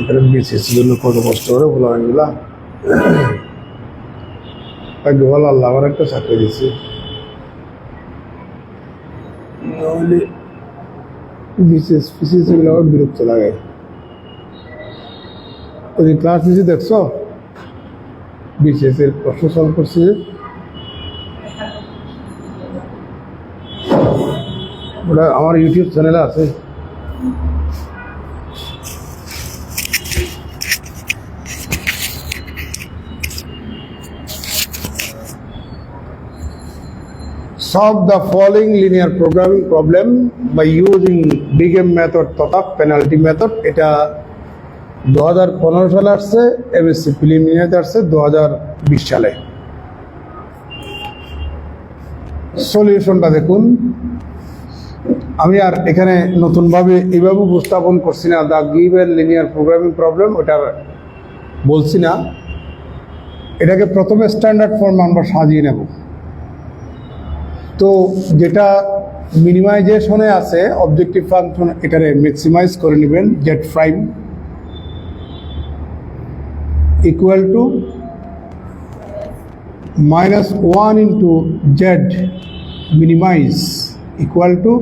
এখানে বিসিএসের জন্য কত কষ্ট করে বলা এগুলা ভাগ্যভালো আল্লাহ আমার একটা চাকরি দিচ্ছে নাহলে বিসিএস ফিসিএস এগুলো আমার বিরক্ত লাগে। ওই ক্লাস নিচে দেখছো বিসিএস এর প্রশ্ন সলভ করছি ওটা আমার ইউটিউব চ্যানেলে আছে। Solve the following linear programming problem by using big M method তথা penalty method। এটা 2015 সালে আসছে, এমএসসি প্রিলিমিনারিতে আসছে 2020 সালে। সলিউশনটা দেখুন, আমি আর এখানে নতুনভাবে এইভাবে উপস্থাপন করছি না, the given linear programming problem ওটা বলছি না। এটাকে প্রথমে স্ট্যান্ডার্ড ফর্ম আমরা সাজিয়ে নেব। তো যেটা মিনিমাইজেশনে আছে অবজেক্টিভ ফাংশন, এটারে ম্যাক্সিমাইজ করে নেবেন। Z prime equal to -1 into z minimize equal to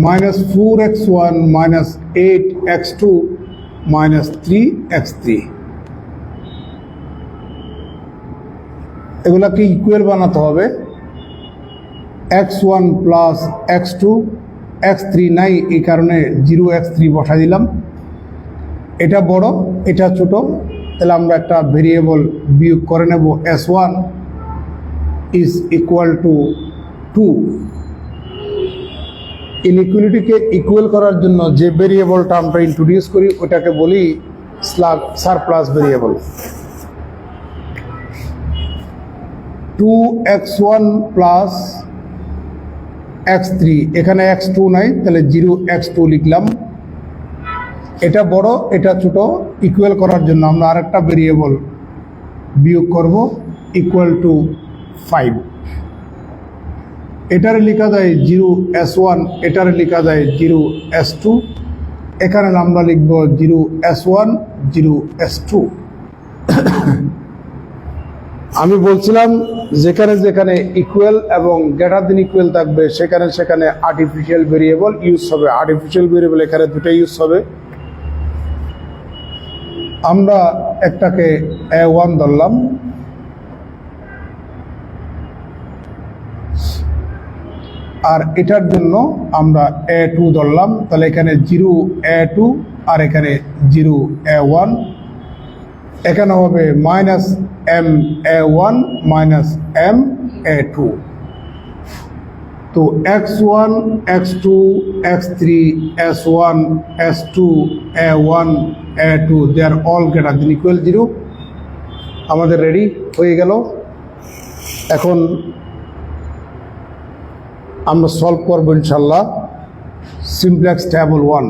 -4x1 -8x2 -3x3। এগুলাকে ইকুয়াল বানাতে হবে। x1 প্লাস x2 x3 নাই, এই কারণে 0x3 বসা দিলাম। এটা বড় এটা ছোট, তাহলে আমরা একটা ভেরিয়েবল বিয়োগ করে নেব। s1 is equal to 2। ইনইকুয়ালিটিকে ইকুয়াল করার জন্য যে ভেরিয়েবলটা আমরা ইন্ট্রোডিউস করি ওটাকে বলি surplus variable. 2x1 plus x3, এখানে x2 নাই, তাহলে 0x2 লিখলাম। এটা বড় এটা ছোট, ইকুয়াল করার জন্য আমরা আরেকটা ভেরিয়েবল বিয়োগ করব ইকুয়াল টু 5। এটারে লেখা যায় 0s1, এটারে লেখা যায় 0s2, এখানে আমরা লিখব 0s1 0s2। আমি বলছিলাম যেখানে যেখানে ইকুয়াল এবং গ্রেটার দেন ইকুয়াল থাকবে সেখানে সেখানে আর্টিফিশিয়াল ভেরিয়েবল ইউজ হবে। আর্টিফিশিয়াল ভেরিয়েবল এখানে দুটো ইউজ হবে। আমরা একটাকে a1 ধরলাম, আর এটার জন্য আমরা a2 ধরলাম। তাহলে এখানে 0a2 আর এখানে 0a1, এখানে হবে -ma1 -ma2। তো x1 x2 x3 s1 s2 a1 a2 দে আর অল গ্রেটার দেন ইকুয়াল 0। আমাদের রেডি হয়ে গেল। এখন আমরা সলভ করব ইনশাল্লাহ simplex table 1।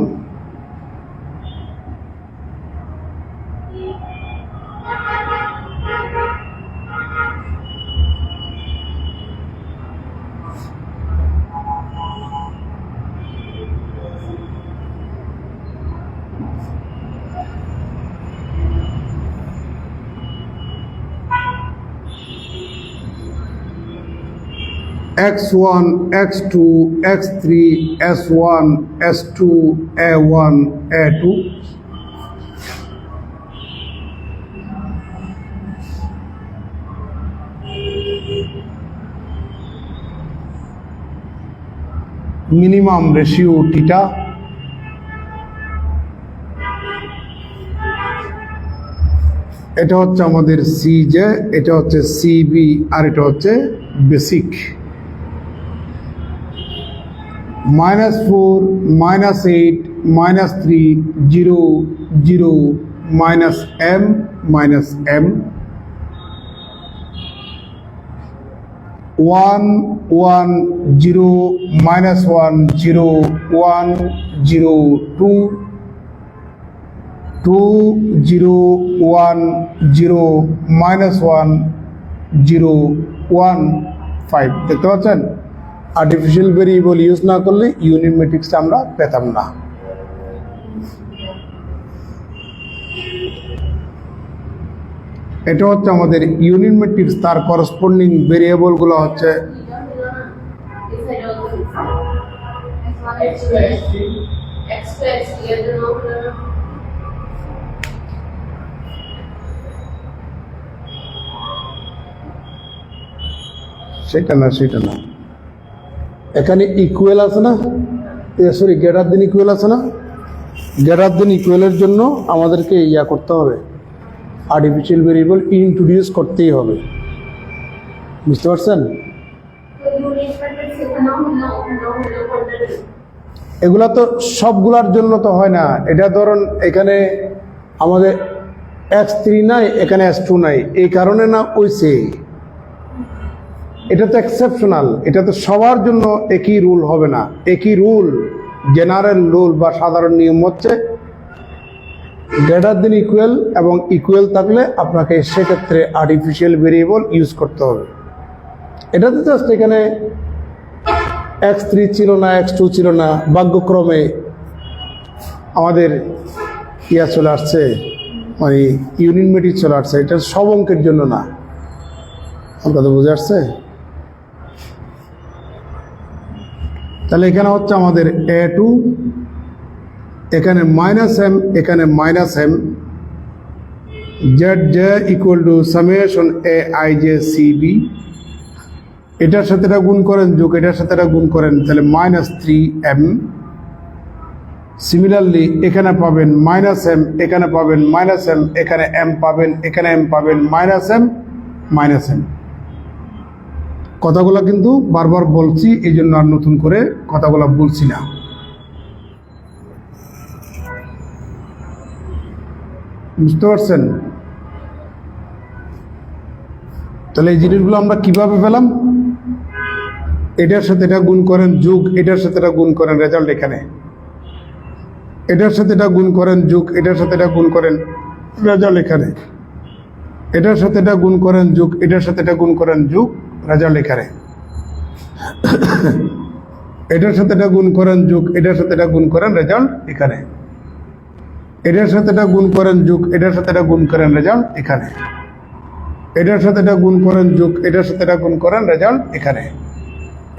x1 x2 x3 s1 s2 a1 a2। Minimum ratio theta, এটা হচ্ছে আমাদের সিজে, এটা হচ্ছে সিবি, আর এটা হচ্ছে বেসিক। -4 -8 -3 0 0 -m -m 1 1 0 -1 0 1 0 2 2 0 1 0 -1 0 1 5। দেখতে পাচ্ছেন আর্টিফিশিয়াল ভেরিয়েবল ইউজ না করলে ইউনিট ম্যাট্রিক্সটা আমরা পেতাম না। এটা হচ্ছে আমাদের ইউনিট ম্যাট্রিক্স, তার করসপন্ডিং ভেরিয়েবলগুলো হচ্ছে সেটা না, এখানে ইকুয়াল আছে না, সরি গ্রেটার দেন ইকুয়াল আছে না, গ্রেটার দেন ইকুয়ালের জন্য আমাদেরকে ইয়া করতে হবে, আর্টিফিশিয়াল ভেরিয়েবল ইন্ট্রোডিউস করতেই হবে, বুঝতে পারছেন? এগুলা তো সবগুলার জন্য তো হয় না। এটা ধরুন এখানে আমাদের x3 নাই, এখানে s2 নাই, এই কারণে না হইছে। এটা তো এক্সেপশনাল, এটা তো সবার জন্য একই রুল হবে না। একই রুল, জেনারেল রুল বা সাধারণ নিয়ম হচ্ছে গ্রেটার দেন ইকুয়াল, এবং ইকুয়াল থাকলে আপনাকে সেক্ষেত্রে আর্টিফিশিয়াল ভেরিয়েবল ইউজ করতে হবে। এটা তো জাস্ট এখানে x3 ছিল না, x2 ছিল না, ভাগ্যক্রমে আমাদের ইয়া চলে আসছে, মানে ইউনিট ম্যাট্রিক্স চলে আসছে। এটা সব অঙ্কের জন্য না, আমার কথা বুঝে আসছে? তাহলে এখানে হচ্ছে আমাদের a2, এখানে -m, এখানে -m, zj equal to summation aij/cb, এটার সাথে এটা গুণ করেন, যোগ এটার সাথে এটা গুণ করেন, তাহলে -3m। সিমিলারলি এখানে পাবেন -m, এখানে পাবেন -m, এখানে m পাবেন, এখানে m পাবেন, -m। কথাগুলো কিন্তু বারবার বলছি, এই জন্য আর নতুন করে কথাগুলো বলছি না। বুঝতে পারছেন? তাহলে এই জিনিসগুলো আমরা কিভাবে পেলাম? এটার সাথে এটা গুণ করেন, যোগ এটার সাথে এটা গুণ করেন, রেজাল্ট এখানে। এটার সাথে এটা গুণ করেন, যোগ এটার সাথে এটা গুণ করেন, রেজাল্ট এখানে। এটার সাথে এটা গুণ করেন, যোগ এটার সাথে এটা গুণ করেন, যোগ, রেজাল্ট এখানে। এটার সাথে এটা গুণ করেন, যোগ এটার সাথে এটা গুণ করেন, রেজাল্ট এখানে। এটার সাথে এটা গুণ করেন, যোগ এটার সাথে এটা গুণ করেন, রেজাল্ট এখানে। এটার সাথে এটা গুণ করেন, যোগ এটার সাথে এটা গুণ করেন, রেজাল্ট এখানে।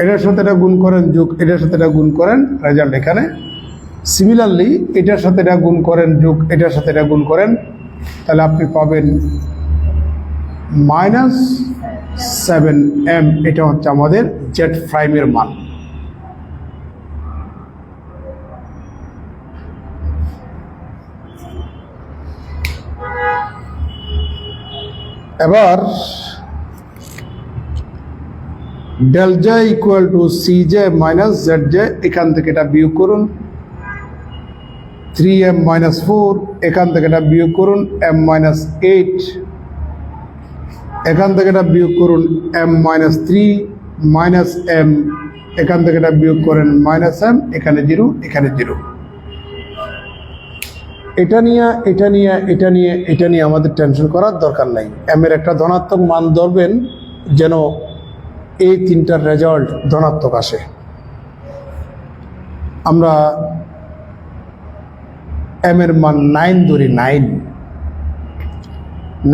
এটার সাথে এটা গুণ করেন, যোগ এটার সাথে এটা গুণ করেন, রেজাল্ট এখানে। সিমিলারলি এটার সাথে এটা গুণ করেন, যোগ এটার সাথে এটা গুণ করেন, তাহলে আপনি পাবেন -7m। এটা হচ্ছে আমাদের জেড প্রাইমের মান। এবার del j equal to cj minus zj, এখান থেকে এটা বিয়োগ করুন। 3m - 4, এখান থেকে এটা বিয়োগ করুন m - 8, এখান থেকে এটা বিয়োগ করুন m - 3 - m, এখান থেকে এটা বিয়োগ করেন -m, এখানে 0, এখানে 0। এটা নিয়ে আমাদের টেনশন করার দরকার নাই। m এর একটা ধনাত্মক মান ধরবেন, যেন এই তিনটার রেজাল্ট ধনাত্মক আসে। আমরা m এর মান 9 ধরি,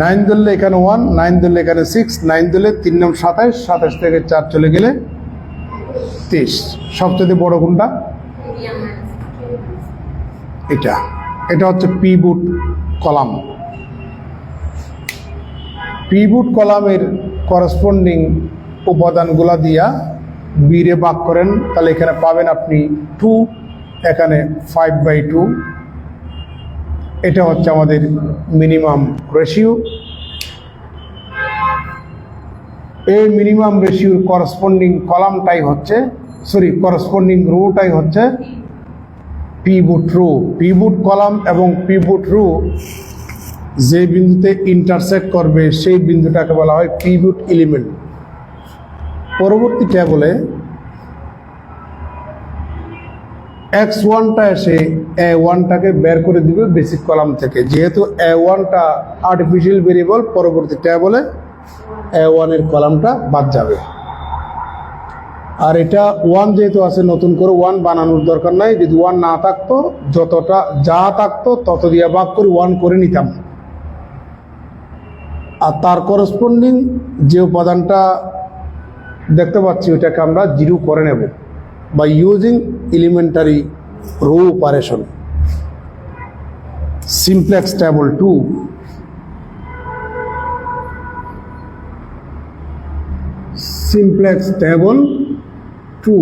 9 ধরলে এখানে 1, 9 ধরলে এখানে 6, 9 ধরলে 3 9 27, 27 থেকে 4 চলে গেলে 23। সবচেয়ে বড় কোনটা? এটা হচ্ছে পিভট কলাম। পিভট কলামের করসপন্ডিং উপাদানগুলা দিয়া বিরে ভাগ করেন, তাহলে এখানে পাবেন আপনি 2, এখানে 5/2। এটা হচ্ছে আমাদের মিনিমাম রেশিও। এই মিনিমাম রেশিওর করসপন্ডিং কলামটাই হচ্ছে, করসপন্ডিং রোটাই হচ্ছে পিভট রো। পিভট কলাম এবং পিভট রো যে বিন্দুতে ইন্টারসেক্ট করবে সেই বিন্দুটাকে বলা হয় পিভট এলিমেন্ট। পরবর্তী টেবলে x1টা এসে a1টাকে বের করে দিবে বেসিক কলাম থেকে। যেহেতু a1টা আর্টিফিশিয়াল ভেরিয়েবল, পরবর্তী টেবলে a1 এর কলামটা বাদ যাবে। আর এটা ওয়ান যেহেতু আছে নতুন করে ওয়ান বানানোর দরকার নাই, যদি ওয়ান না থাকতো যতটা যা থাকতো তত দিয়ে ভাগ করে ওয়ান করে নিতাম। আর তার করসপন্ডিং যে উপাদানটা দেখতে পাচ্ছি ওটাকে আমরা জিরো করে নেব by using elementary row operation. Simplex table 2, simplex table 2,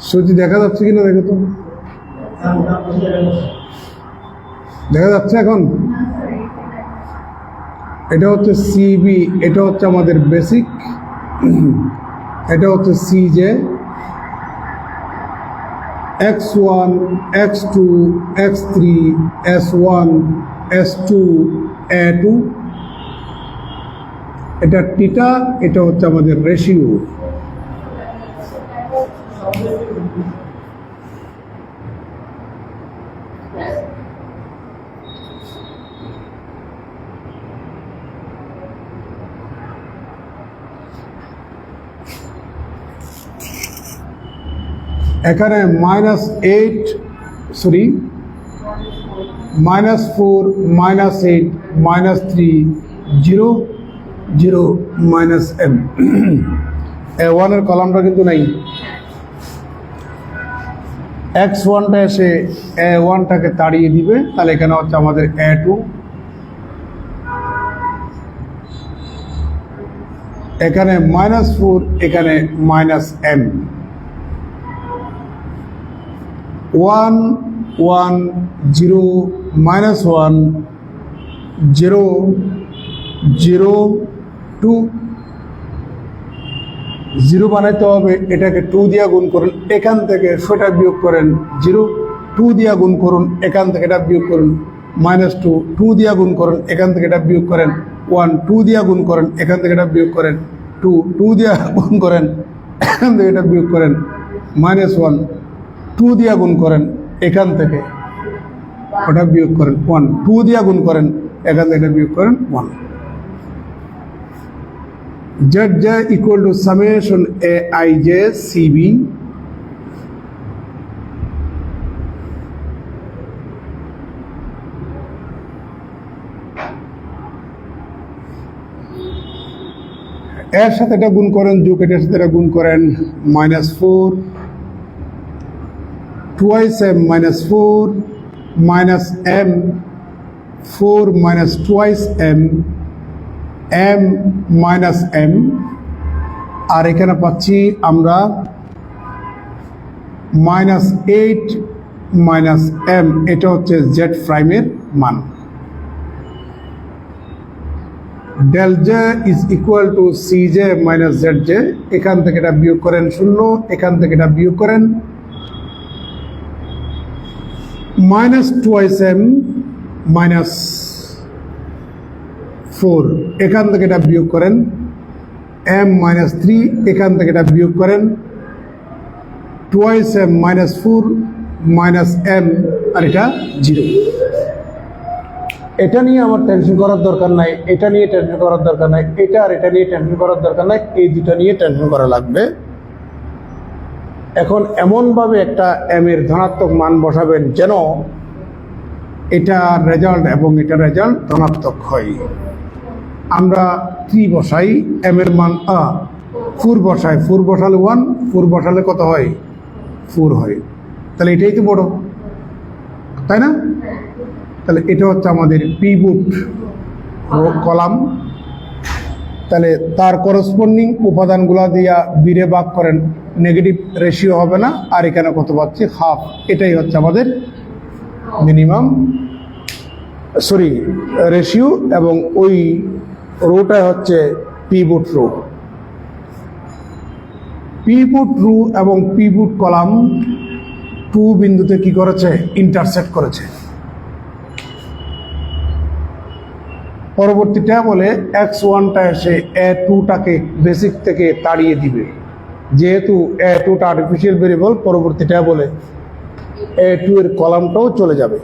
সত্যি দেখা যাচ্ছে কিনা দেখো তো, দেখা যাচ্ছে এখন? এটা হচ্ছে সিবি, এটা হচ্ছে আমাদের বেসিক, এটা হচ্ছে সিজে, x1, x2, x3, s1, s2, a2, এটা টিটা, এটা হচ্ছে আমাদের রেশিও। এখানে -8 সরি -4 -8 -3 0 0 -m a1 এর কলামটা কিন্তু নাই। x1টা এসে a1টাকে তাড়িয়ে দিবে, তাহলে এখানে হচ্ছে আমাদের a2, এখানে -4, এখানে -m, 1 1 0 -1 0 0 2 0 বানাইতে হবে, এটাকে 2 দিয়ে গুণ করুন, এখান থেকে সেটা বিয়োগ করেন 0, 2 দিয়ে গুণ করুন, এখান থেকে এটা বিয়োগ করুন -2, 2 দিয়ে গুণ করুন, এখান থেকে এটা বিয়োগ করেন 1, 2 দিয়ে গুণ করেন, এখান থেকে এটা বিয়োগ করেন 2, 2 দিয়ে গুণ করেন, এখান থেকে এটা বিয়োগ করেন -1, 2 দিয়ে গুণ করেন, এখান থেকে ওটা বিয়োগ করেন 1, 2 দিয়ে গুণ করেন, এখান থেকে এটা বিয়োগ করেন 1। zj equal to summation aij cb এর সাথে এটা গুণ করেন, যোগ এটার সাথে এটা গুণ করেন -4 twice m -4 -m 4 twice m m -m, আর এখানে পাচ্ছি আমরা -8 m, এটা হচ্ছে z প্রাইমের মান। del j is equal to cj minus zj, এখান থেকে এটা বিয়োগ করেন 0, এখান থেকে এটা বিয়োগ করেন -twice m -4, এখান থেকে এটা বিয়োগ করেন m -3, এখান থেকে এটা বিয়োগ করেন twice m -4 m, আর এটা 0। এটা নিয়ে আমার টেনশন করার দরকার নাই, এটা নিয়ে টেনশন করার দরকার নাই, এটা আর এটা নিয়ে টেনশন করার দরকার নাই, এই দুটা নিয়ে টেনশন করা লাগবে। এখন এমনভাবে একটা m এর ধনাত্মক মান বসাবেন যেন এটা রেজাল্ট এবং এটা রেজাল্ট ধনাত্মক হয়। আমরা 3 বসাই, m এর মান 4 বসাই, 4 বসালে 1, 4 বসালে কত হয়? 4 হয়। তাহলে এটাই তো বড়, তাই না? তাহলে এটা হচ্ছে আমাদের পিভট কলাম। তাহলে তার করসপন্ডিং উপাদানগুলা দিয়া বিরে ভাগ করেন, নেগেটিভ রেশিও হবে না। আর এখানে কত পাচ্ছি? হাফ। এটাই হচ্ছে আমাদের মিনিমাম রেশিও, এবং ওই রোটা হচ্ছে পিভট রো। পিভট রো এবং পিভট কলাম 2 বিন্দুতে কি করেছে? ইন্টারসেক্ট করেছে। পরবর্তীটা বলে x1টা এসে a2টাকে বেসিক থেকে তাড়িয়ে দিবে, যেহেতু a2টা আর্টিফিশিয়াল ভেরিয়েবল। পরবর্তীটা বলে a2 এর কলামটাও চলে যাবে।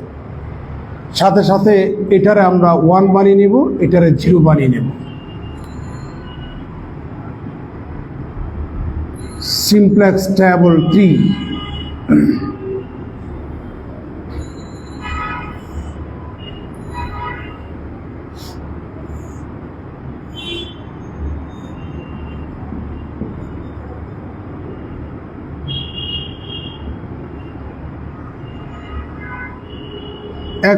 সাথে সাথে এটারে আমরা 1 বানিয়ে নেব, এটারে 0 বানিয়ে নেব। Simplex table 3,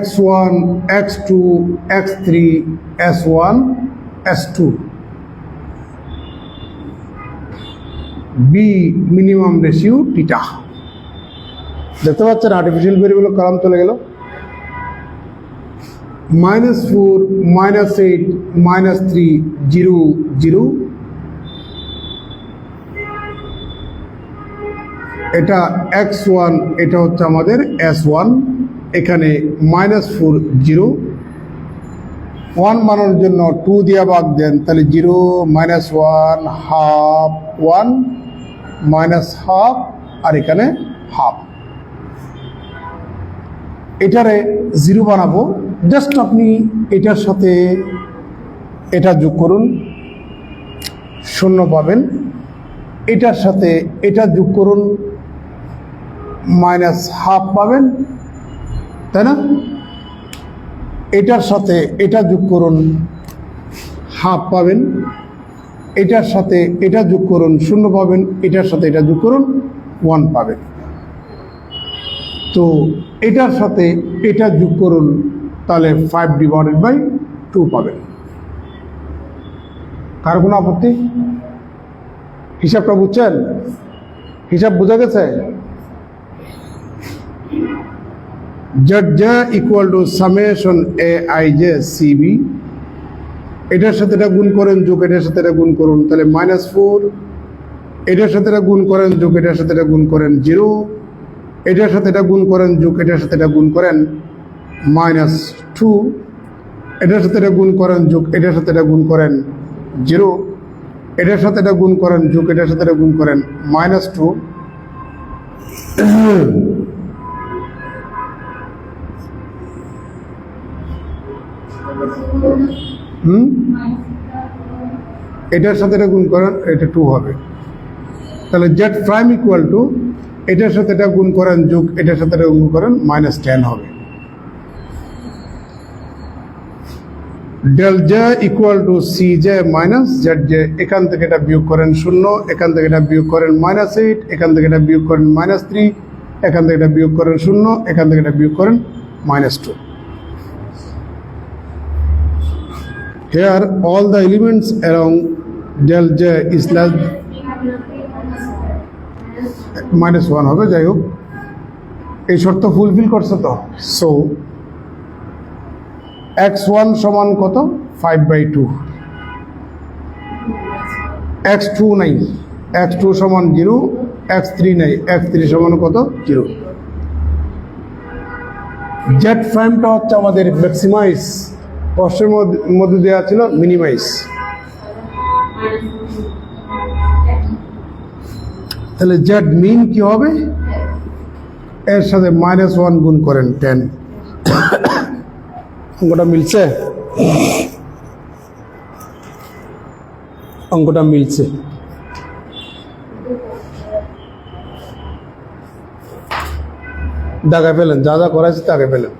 x1, x2, x3, s1, s2, b minimum ratio theta. দেখতে পাচ্ছেন আর্টিফিশিয়াল ভেরিয়েবল কলাম চলে গেল। -4, -8, -3, 0, 0, এটা x1, এটা হচ্ছে আমাদের s1, এখানে -4, 0, 1 বানানোর জন্য 2 দিয়ে ভাগ দেন, তাহলে 0, -1, হাফ, 1, -হাফ, আর এখানে হাফ। এটারে 0 বানাবো, জাস্ট আপনি এটার সাথে এটা যোগ করুন, 0 পাবেন। এটার সাথে এটা যোগ করুন, -হাফ পাবেন, তাই না? এটার সাথে এটা যোগ করুন, হাফ পাবেন। এটার সাথে এটা যোগ করুন, 0 পাবেন। এটার সাথে এটা যোগ করুন, 1 পাবেন। তো এটার সাথে এটা যোগ করুন, তাহলে 5/2 পাবেন। কার কোনো আপত্তি? হিসাবটা বুঝছেন? হিসাব বোঝা গেছে? z equal to summation aij cb, এটার সাথে এটা গুণ করেন, যোগ এটার সাথে এটা গুণ করুন, তাহলে -4, এটার সাথে এটা গুণ করেন, যোগ এটার সাথে এটা গুণ করেন, 0, এটার সাথে এটা গুণ করেন, যোগ এটার সাথে এটা গুণ করেন, -2, এটার সাথে এটা গুণ করেন, যোগ এটার সাথে এটা গুণ করেন, 0, এটার সাথে এটা গুণ করেন, যোগ এটার সাথে এটা গুণ করেন, -2, এটার সাথে এটা গুণ করেন, এটা 2 হবে। তাহলে জেড প্রাইম ইকুয়াল টু এটার সাথে এটা গুণ করেন, যোগ এটার সাথে এটা গুণ করেন, -10 হবে। Del j equal to c j minus z j, এখান থেকে এটা বিয়োগ করেন 0, এখান থেকে এটা বিয়োগ করেন -8, এখান থেকে এটা বিয়োগ করেন -3, এখান থেকে এটা বিয়োগ করেন 0, এখান থেকে এটা বিয়োগ করেন -2। Here all the elements along del j is less -1 হবে। যাই হোক, এই শর্ত ফুলফিল করছে তো। সো x1 সমান কত? 5/2। x2 নাই, x2 সমান 0, x3 নাই, x3 সমান কত? 0। জেড প্রাইমটা হচ্ছে আমাদের ম্যাক্সিমাইজ, প্রশ্নের মধ্যে দেওয়া ছিল মিনিমাইজ। তাহলে জেড মিন কি হবে? এর সাথে -1 গুণ করেন 10। অঙ্কটা মিলছে? অঙ্কটা মিলছে। দাগে ফেলেন, যা যা করাইছে তাকে ফেলেন।